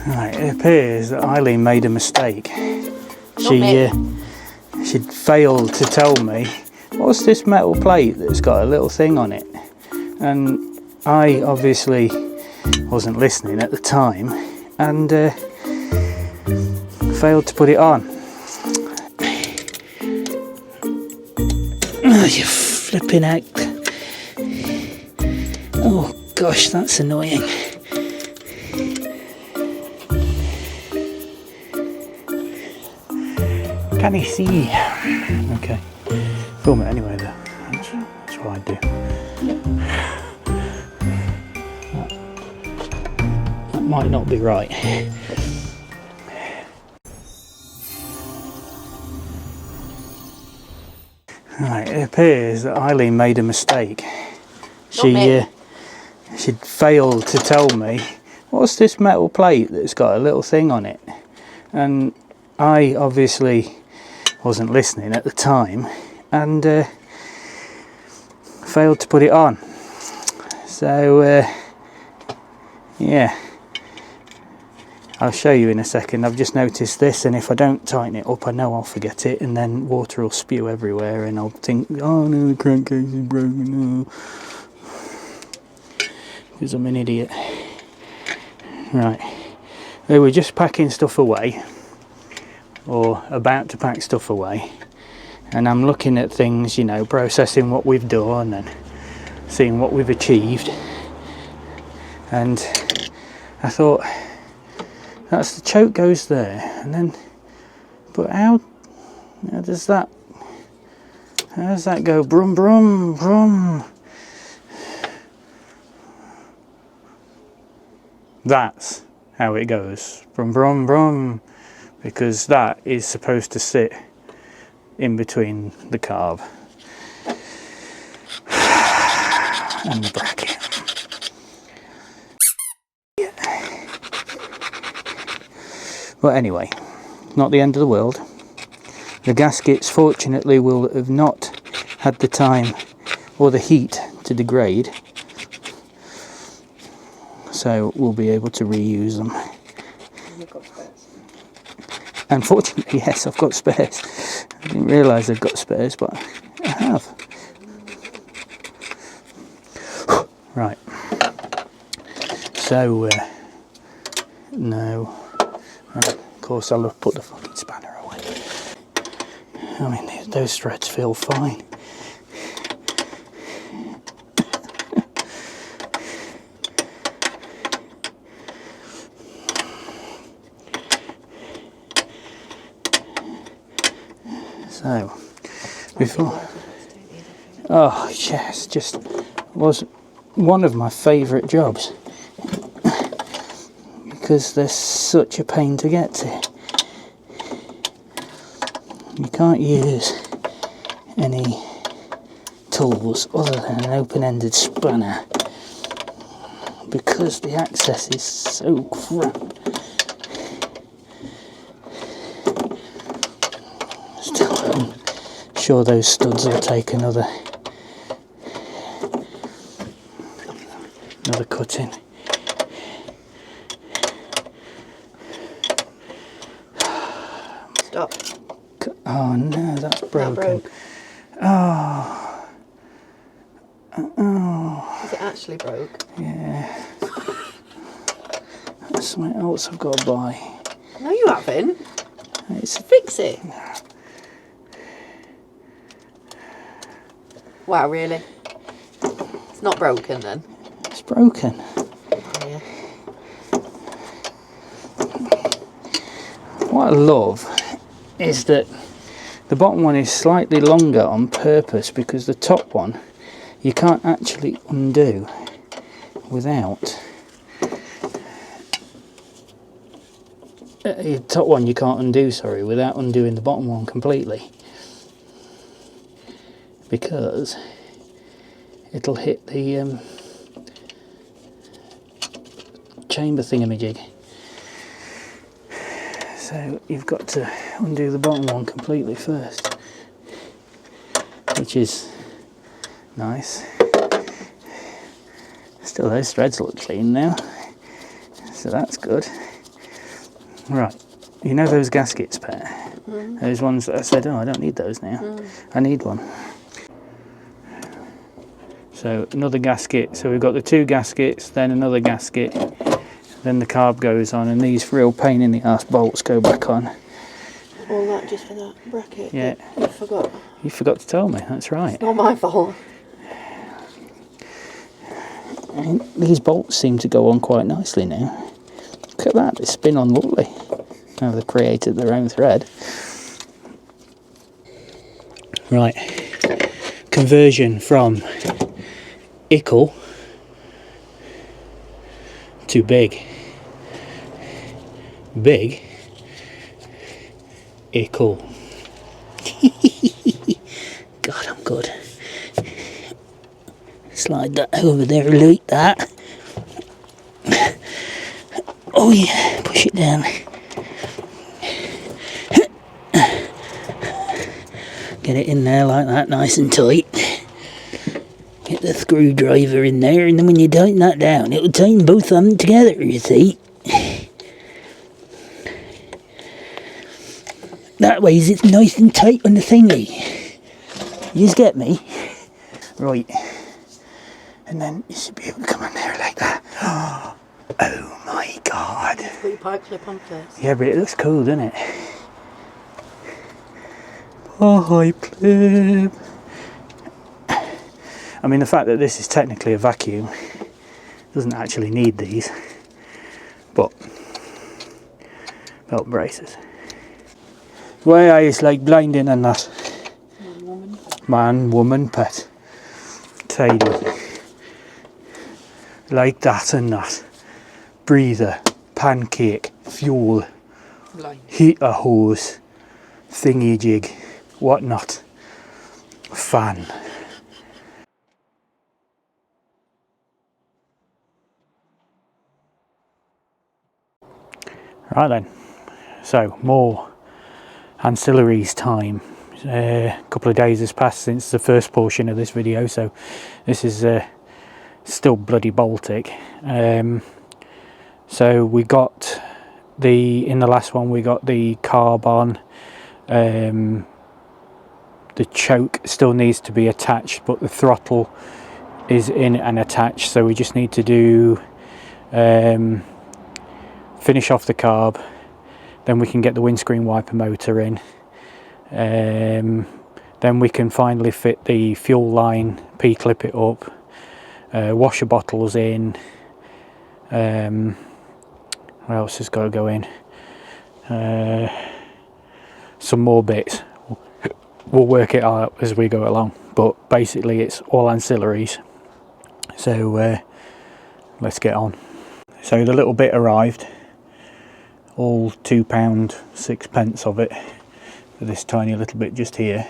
Right, it appears that Eileen made a mistake. She'd failed to tell me, what's this metal plate that's got a little thing on it? And I obviously wasn't listening at the time and failed to put it on. Oh, you flipping heck. Oh gosh, that's annoying. Can he see? Okay. Film it anyway though. That's what I do. That might not be right. Right, it appears that Eileen made a mistake. She'd failed to tell me, what's this metal plate that's got a little thing on it? And I obviously wasn't listening at the time and failed to put it on. So yeah, I'll show you in a second. I've just noticed this, and if I don't tighten it up I know I'll forget it, and then water will spew everywhere and I'll think, oh no, the crankcase is broken, no. Because I'm an idiot. Right, we were just packing stuff away, or about to pack stuff away, and I'm looking at things, you know, processing what we've done and seeing what we've achieved, and I thought, that's the choke goes there, and then, but how does that go brum brum brum? That's how it goes, brum brum brum, because that is supposed to sit in between the carb and the bracket. But anyway, not the end of the world. The gaskets fortunately will have not had the time or the heat to degrade, so we'll be able to reuse them. You've got spares? Unfortunately, yes, I've got spares. I didn't realise I've got spares, but I have. Right. So, no. Of course, I'll have put the fucking spanner away. I mean, those threads feel fine. So, before, oh yes, just was one of my favourite jobs because they're such a pain to get to. You can't use any tools other than an open-ended spanner because the access is so crap. Still, I'm sure those studs will take another cutting. Stop. Oh no, that's broken. That broke. Oh. Oh. Is it actually broke? Yeah. That's something else I've got to buy. No, you haven't. It's Fix it. Wow, really? It's not broken then? It's broken. Yeah. What I love is that the bottom one is slightly longer on purpose because the top one you can't actually undo without. The top one you can't undo, sorry, without undoing the bottom one completely, because it'll hit the chamber thingamajig. So you've got to undo the bottom one completely first, which is nice. Still, those threads look clean now, so that's good. Right, you know those gaskets, Pet? Those ones that I said, oh, I don't need those now. I need one. So another gasket. So we've got the 2 gaskets, then another gasket, then the carb goes on, and these real pain in the ass bolts go back on. All that just for that bracket? Yeah. You forgot. You forgot to tell me, that's right. It's not my fault. And these bolts seem to go on quite nicely now. Look at that, they spin on lovely. Now they've created their own thread. Right, conversion from ickle to big. Big, ickle. God, I'm good. Slide that over there like that. Oh yeah, push it down. Get it in there like that, nice and tight. Get the screwdriver in there, and then when you tighten that down, it'll tighten both of them together, you see. That way it's nice and tight on the thingy. You just get me? Right. And then you should be able to come in there like that. Oh my God. Put your pipe clip on first. Yeah, but it looks cool, doesn't it? Pipe clip. I mean, the fact that this is technically a vacuum doesn't actually need these, but belt braces. Why is like blinding and that? Man, woman, pet. Tidy. Like that and that. Breather, pancake, fuel, heater hose, thingy jig, whatnot. Fan. Right then, so more ancillaries time. A couple of days has passed since the first portion of this video, so this is still bloody Baltic. So we got in the last one we got the carb on. The choke still needs to be attached, but the throttle is in and attached, so we just need to do finish off the carb, then we can get the windscreen wiper motor in, then we can finally fit the fuel line, P-clip it up, washer bottles in, what else has got to go in, some more bits. We'll work it out as we go along, but basically it's all ancillaries, so let's get on. So the little bit arrived, all £2.6 of it for this tiny little bit just here,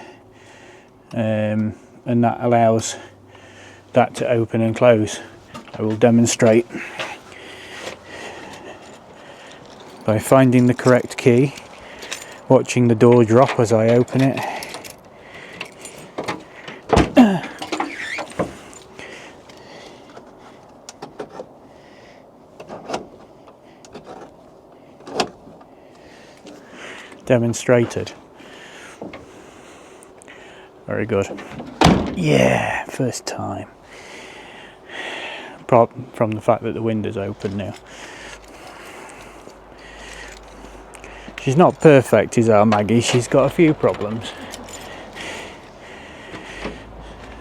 and that allows that to open and close. I will demonstrate by finding the correct key, watching the door drop as I open it. Demonstrated. Very good. Yeah, first time. Apart from the fact that the window's open now. She's not perfect, is our Maggie. She's got a few problems.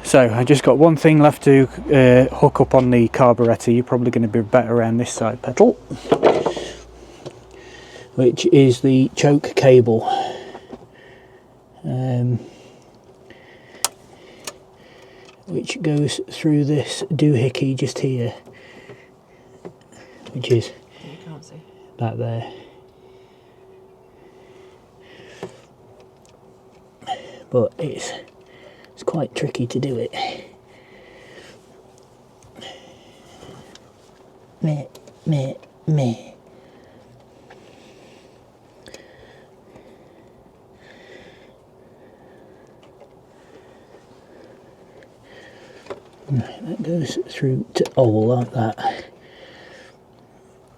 So I just got one thing left to hook up on the carburetor. You're probably going to be better around this side pedal, which is the choke cable. Which goes through this doohickey just here, which is You can't see. that there. But it's quite tricky to do it. Meh. Right, that goes through to like that.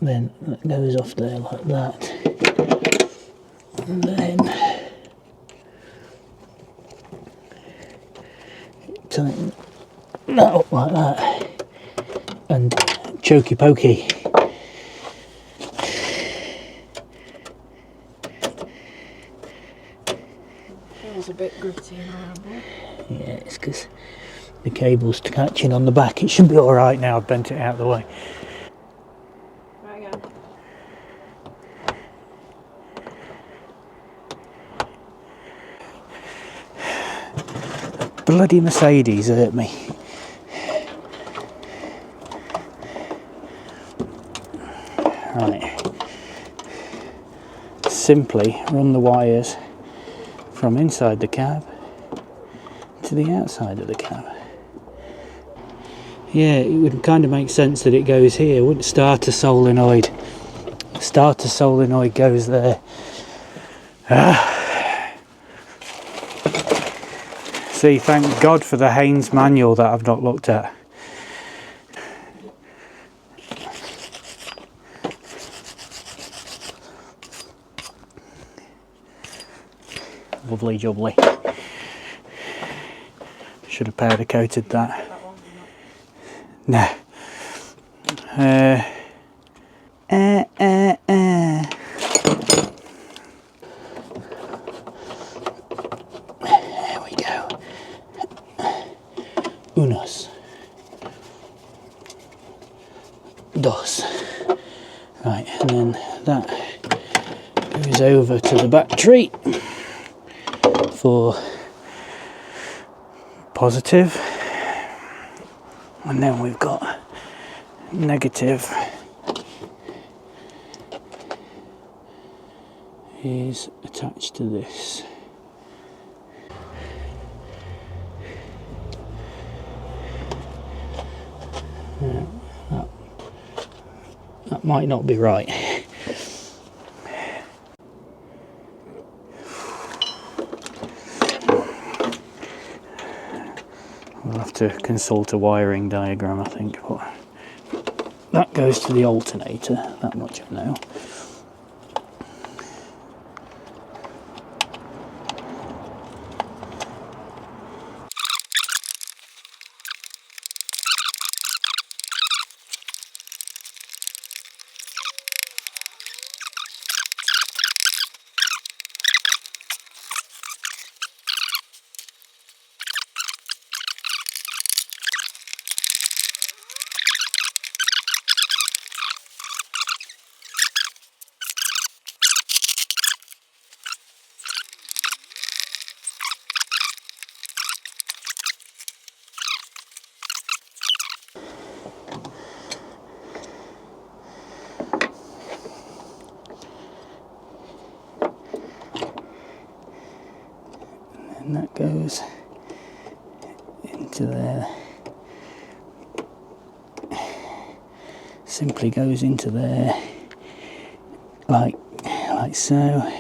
Then that goes off there like that. and then tighten that up like that, and chokey pokey. Feels a bit gritty and horrible. Yeah, it's because the cable's catching on the back. It should be alright now, I've bent it out of the way. Right again. Bloody Mercedes hurt me. Right. Simply run the wires from inside the cab to the outside of the cab. Yeah, it would kind of make sense that it goes here, wouldn't it? Starter solenoid. Starter solenoid goes there. See, thank God for the Haynes manual that I've not looked at. Lovely jubbly. Should have powder coated that. No. There we go. Unos. Dos. Right, and then that goes over to the battery for positive, and then we've got negative is attached to this. That might not be right. We'll have to consult a wiring diagram, I think, but that goes to the alternator, that much I know. And that goes into there. Simply goes into there, like so.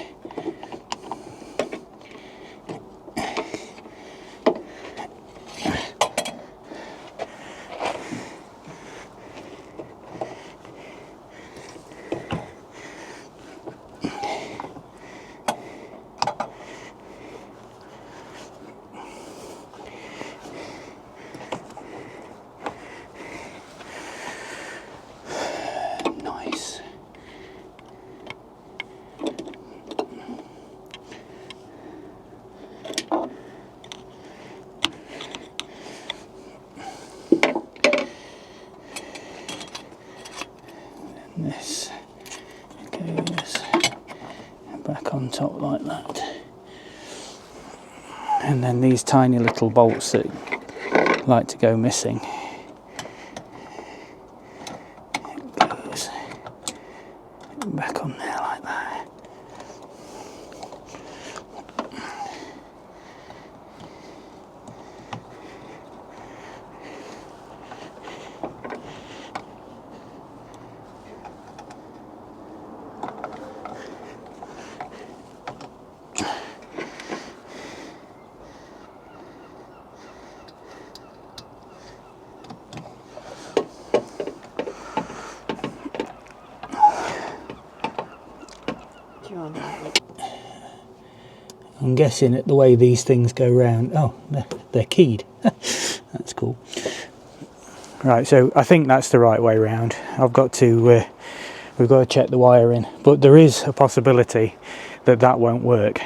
Nice. And this goes back on top like that. And then these tiny little bolts that like to go missing. Goes back on there like that. Do you want that? I'm guessing at the way these things go round. Oh, they're keyed. That's cool. Right, so I think that's the right way round. I've got to, we've got to check the wiring, but there is a possibility that that won't work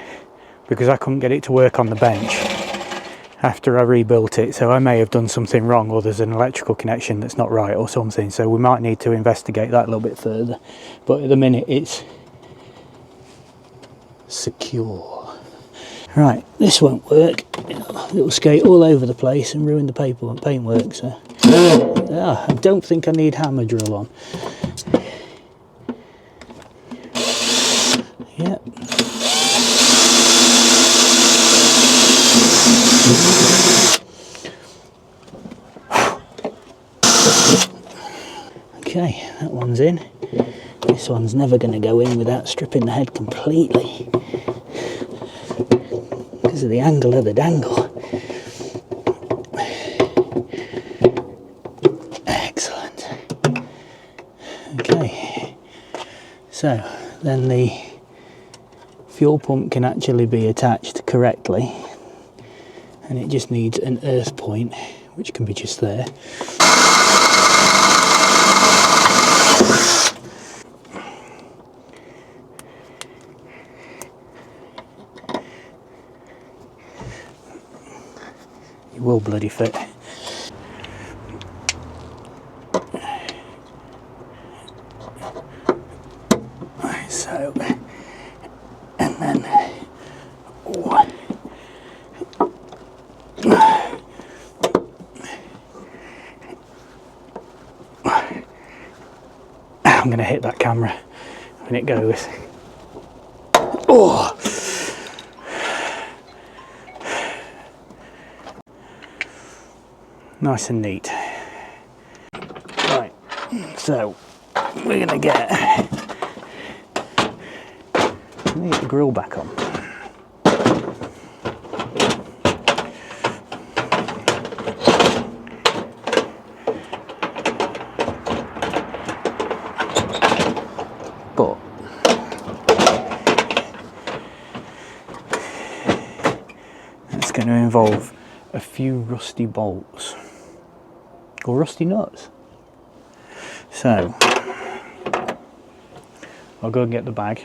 because I couldn't get it to work on the bench after I rebuilt it, so I may have done something wrong, or there's an electrical connection that's not right or something, so we might need to investigate that a little bit further. But at the minute it's secure. Right, this won't work. It'll skate all over the place and ruin the paper and paintwork, so I don't think I need hammer drill on. Yep. Okay, that one's in. This one's never going to go in without stripping the head completely because of the angle of the dangle. Excellent. Okay, so then the fuel pump can actually be attached correctly, and it just needs an earth point, which can be just there. It will bloody fit. Right, so, and then, I'm going to hit that camera when it goes. Oh! Nice and neat. Right, so we're going to get the grill back on. But that's going to involve a few rusty bolts or rusty nuts. So I'll go and get the bag.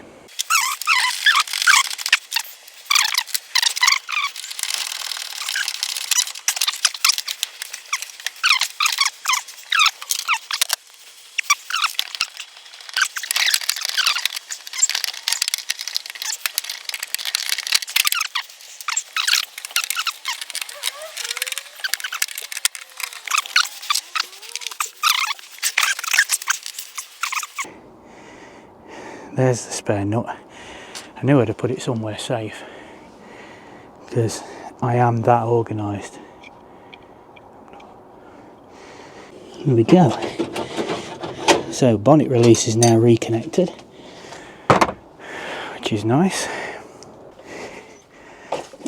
There's the spare nut. I knew I'd have put it somewhere safe because I am that organised. Here we go. So bonnet release is now reconnected, which is nice.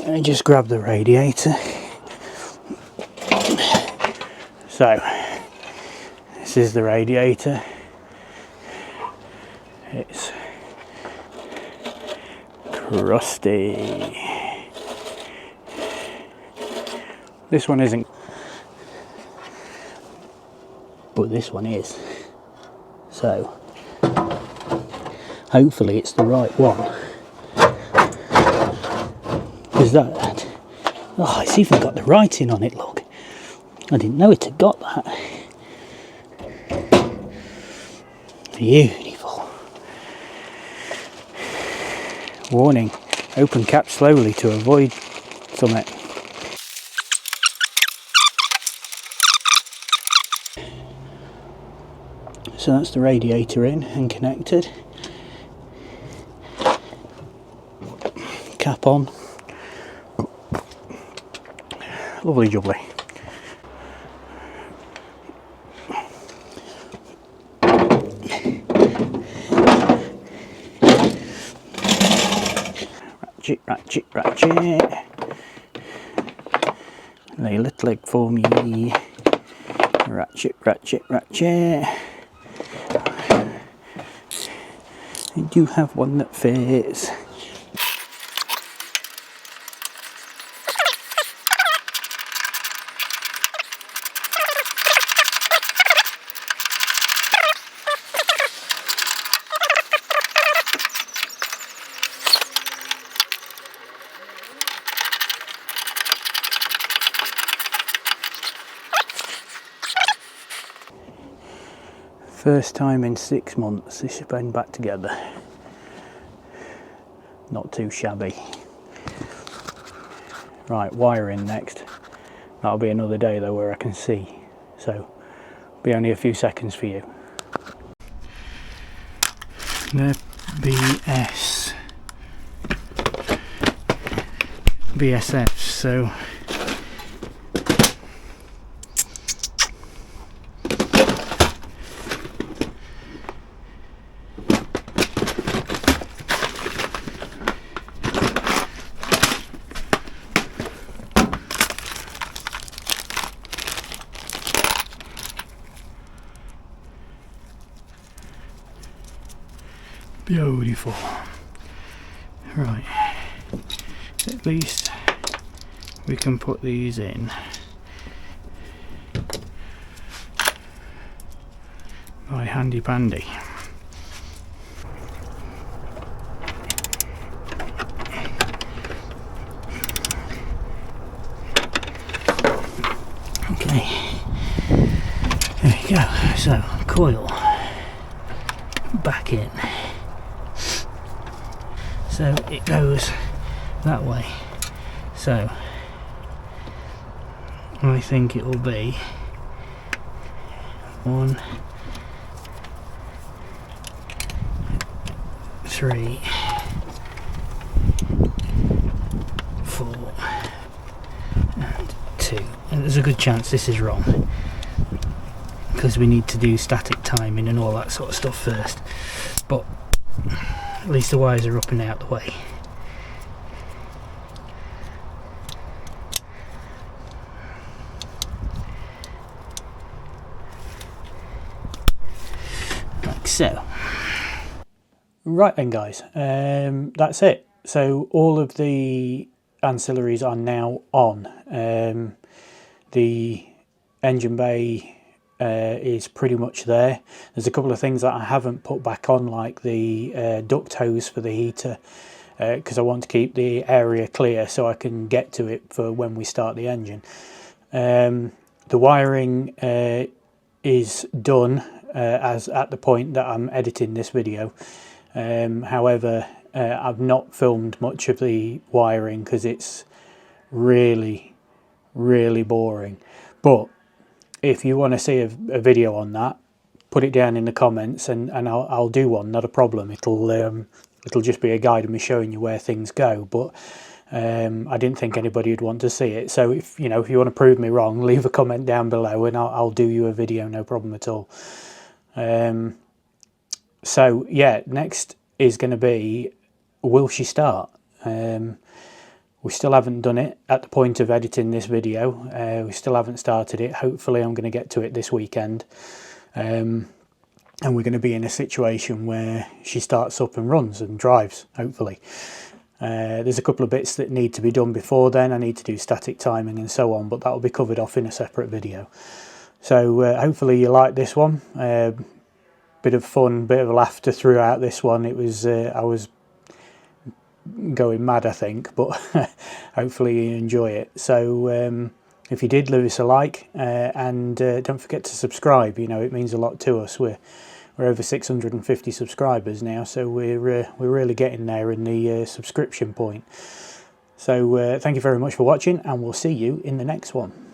I just grab the radiator. So this is the radiator. It's crusty. This one isn't, but this one is. So hopefully it's the right one. Because that, oh, it's even got the writing on it, look. I didn't know it had got that. Beautiful. Warning, open cap slowly to avoid something. So that's the radiator in and connected. Cap on. Lovely jubbly. Ratchet, ratchet. Lay a little leg for me. Ratchet, ratchet, ratchet. I do have one that fits. First time in 6 months this has been back together. Not too shabby. Right, wiring next. That'll be another day though where I can see, so be only a few seconds for you. The BSFs, so beautiful. Right, at least we can put these in. My handy pandy. Okay, there we go. So coil back in. So it goes that way. So I think it will be 1, 3, 4 and 2. And there's a good chance this is wrong because we need to do static timing and all that sort of stuff first, but at least the wires are up and out the way. Like so. Right then guys, that's it. So all of the ancillaries are now on. The engine bay is pretty much there. There's a couple of things that I haven't put back on, like the duct hose for the heater, because I want to keep the area clear so I can get to it for when we start the engine. The wiring is done as at the point that I'm editing this video. However, I've not filmed much of the wiring because it's really boring. But if you want to see a video on that, put it down in the comments and I'll do one, not a problem. It'll just be a guide of me showing you where things go, but I didn't think anybody would want to see it. So if you want to prove me wrong, leave a comment down below and I'll do you a video, no problem at all. So yeah, next is going to be, will she start? We still haven't done it at the point of editing this video. We still haven't started it. Hopefully I'm going to get to it this weekend. And we're going to be in a situation where she starts up and runs and drives, hopefully. There's a couple of bits that need to be done before then. I need to do static timing and so on, but that will be covered off in a separate video. So hopefully you like this one. Bit of fun, bit of laughter throughout this one. It was I was going mad, I think, but hopefully you enjoy it. So if you did, leave us a like and don't forget to subscribe. It means a lot to us. We're over 650 subscribers now, so we're really getting there in the subscription point. So thank you very much for watching, and we'll see you in the next one.